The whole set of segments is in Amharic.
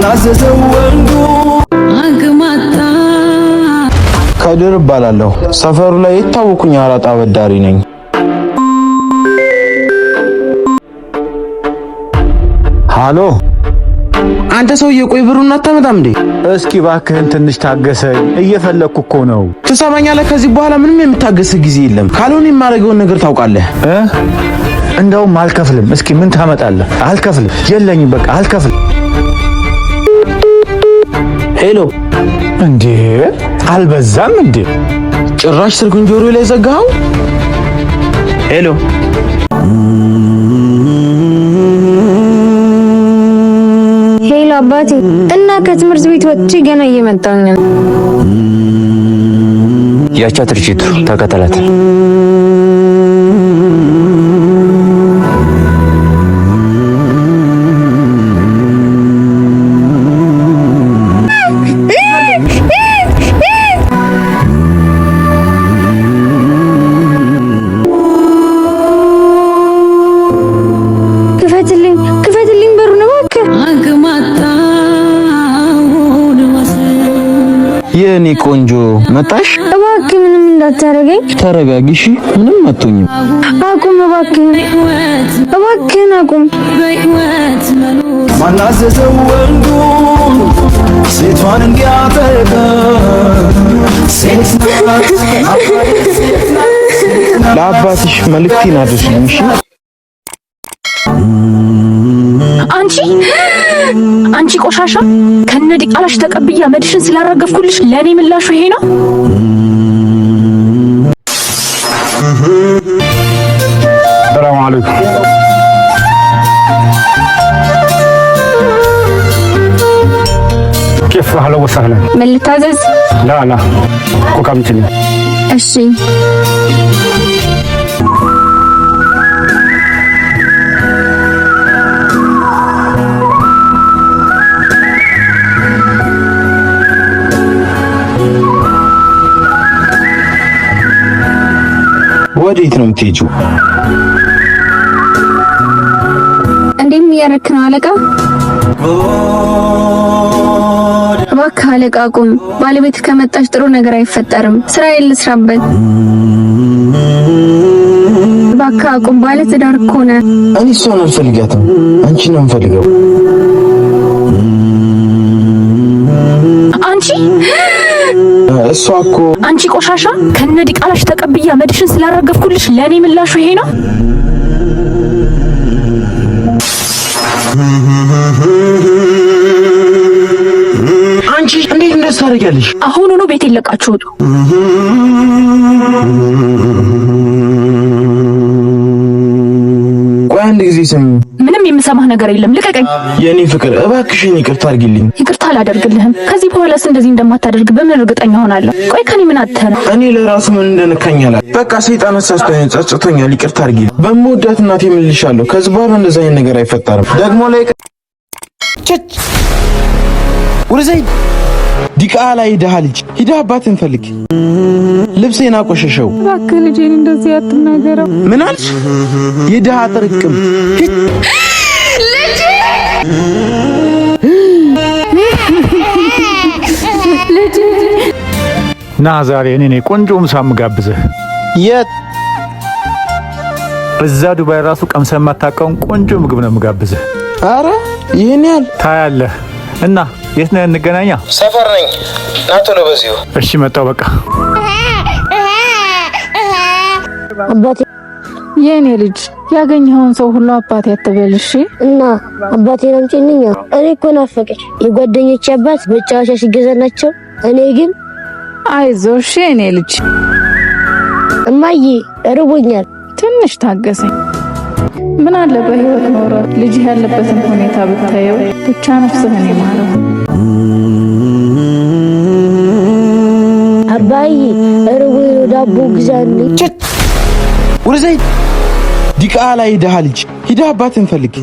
ማናዘዘው ወንዱ አግማታ ከድር ባላለው ሰፈሩ ላይ የታወቁኝ አራጣ አበዳሪ ነኝ። ሃሎ አንተ ሰውዬ ቆይ ብሩን አታመጣም እንዴ? እስኪ ባክህን ትንሽ ታገሰኝ፣ እየፈለኩ እኮ ነው። ትሰማኛለህ? ከዚህ በኋላ ምንም የምታገስ ጊዜ የለም። ካልሆነ የማደርገውን ነገር ታውቃለህ። እንደውም አልከፍልም። እስኪ ምን ታመጣለህ? አልከፍልም፣ የለኝም፣ በቃ አልከፍልም። ሄሎ እንዴ አልበዛም እንዴ? ጭራሽ ስልኩን ጆሮ ላይ ዘጋው። ሄሎ ሄሎ አባቴ እና ከትምህርት ቤት ወጥቼ ገና እየመጣሁኝ ነው። ያቻ ትርቺቱ ተከተላት። የኔ ቆንጆ መጣሽ? እባክህ ምንም እንዳታረገኝ። ተረጋጊሽ፣ ምንም አትሆኝም። አቁም እባክህ፣ እባክህን አቁም። ማናዘዘው ወንዱ ሴቷን እንዲያጠቃ ለአባትሽ መልእክቴን አድርሽልኝ እሺ? አንቺ ቆሻሻ ከነዲ ቃላሽ ተቀብያ መድሽን ስላረገፍኩልሽ ለኔ ምላሹ ይሄ ነው? ሰላም አለይኩም። كيف اهلا وسهلا. ምን ልታዘዝ? لا ኮካምትኒ። እሺ ወዴት ነው የምትሄጂው? እንዴም እያደረክ ነው አለቃ? እባክህ አለቃ ቁም። ባለቤት ከመጣች ጥሩ ነገር አይፈጠርም። ስራዬን ልስራበት። እባክህ አቁም። ባለ ትዳር እኮ ነህ። እኔ እሷን አልፈልጋትም፣ አንቺን ነው የምፈልገው። እሷ እኮ አንቺ ቆሻሻ ከነዲ ቃላሽ ተቀብያ መድሽን ስላረገፍኩልሽ ለኔ ምላሹ ይሄ ነው? አንቺ እንዴት እንደዚህ ታደርጊያለሽ? አሁኑኑ ቤት ይለቃችሁ ወጡ። ቆይ አንድ ጊዜ ስም ምንም የምሰማህ ነገር የለም። ልቀቀኝ። የኔ ፍቅር እባክሽን ይቅርታ አድርጊልኝ። ይቅርታ አላደርግልህም። ከዚህ በኋላስ እንደዚህ እንደማታደርግ በምን እርግጠኛ ሆናለሁ? ቆይ ከኔ ምን አተረ? እኔ ለራሱ ምን እንደነካኛል። በቃ ሰይጣን አሳስቶኝ ጸጽቶኛል። ይቅርታ አድርጊልኝ። በምወዳት እናቴ እምልሻለሁ። ከዚህ በኋላ እንደዛ አይነት ነገር አይፈጠርም። ደግሞ ላይ ቸች ወርዘይ ዲቃላ ይደሃ ልጅ ሂዳ አባትን ፈልግ። ልብሴን አቆሸሸው። እባክህ ልጄን እንደዚህ አትናገረው። ምን አልሽ? ይደሃ ጥርቅም ልጄ ና ዛሬ እኔ ነኝ ቆንጆ ምሳ ምጋብዝህ። የት? እዛ ዱባይ ራሱ ቀምሰህ የማታውቀውን ቆንጆ ምግብ ነው ምጋብዝህ። አረ ይሄን ያህል ታያለህ። እና የት ነህ? እንገናኛ። ሰፈር ነኝ። ና ቶሎ በዚሁ። እሺ መጣሁ በቃ። አባቴ የኔ ልጅ ያገኘኸውን ሰው ሁሉ አባቴ አትበልሽ እና አባቴ ነው እንጭንኛ። እኔ እኮ ናፈቀኝ። የጓደኞቼ አባት መጫወቻ ሲገዛላቸው፣ እኔ ግን አይዞሽ የኔ ልጅ። እማዬ እርቦኛል፣ ትንሽ ታገሰኝ። ምን አለ በህይወት ኖረ ልጅ ያለበትን ሁኔታ ብታየው ብቻ ነፍስህን ይማረው። አባዬ እርቦኝ ነው፣ ዳቦ ግዛልኝ። ወርዘይ ዲቃላ ይደሃ ልጅ ሂዳ አባትን ፈልግ።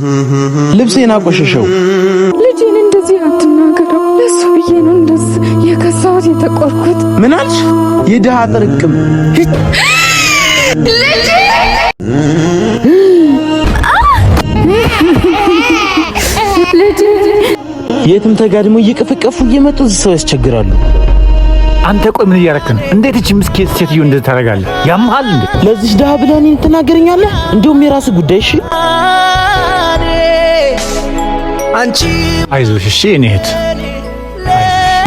ልብሴን አቆሸሸው። ልጄን እንደዚህ አትናገረው። ለሱ ብዬ ነው እንደዚህ የከሳሁት የተቆርኩት። ምን አልሽ? ይደሃ ጥርቅም ልጄ የትም ተጋድሞ እየቀፈቀፉ እየመጡ ሰው ያስቸግራሉ። አንተ ቆይ ምን እያረክ ነው? እንዴት እቺ ምስኪን ሴትዮ እንደዚህ ታደርጋለህ? ያምሃል እንዴ? ለዚህ ደሃ ብለህ እኔን ትናገረኛለህ? እንደውም የራስህ ጉዳይ። እሺ አንቺ አይዞሽ እሺ እኔ እህት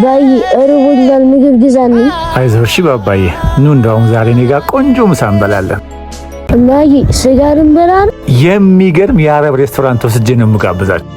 ባይ እርቦኛል ምግብ ግዛልኝ። አይዞሽ እሺ ባባዬ ኑ እንደውም ዛሬ እኔ ጋር ቆንጆ ምሳ እንበላለን። እማዬ ስጋ ልንበላ ነው። የሚገርም የአረብ ሬስቶራንት ወስጄ ነው የምጋብዛችሁ።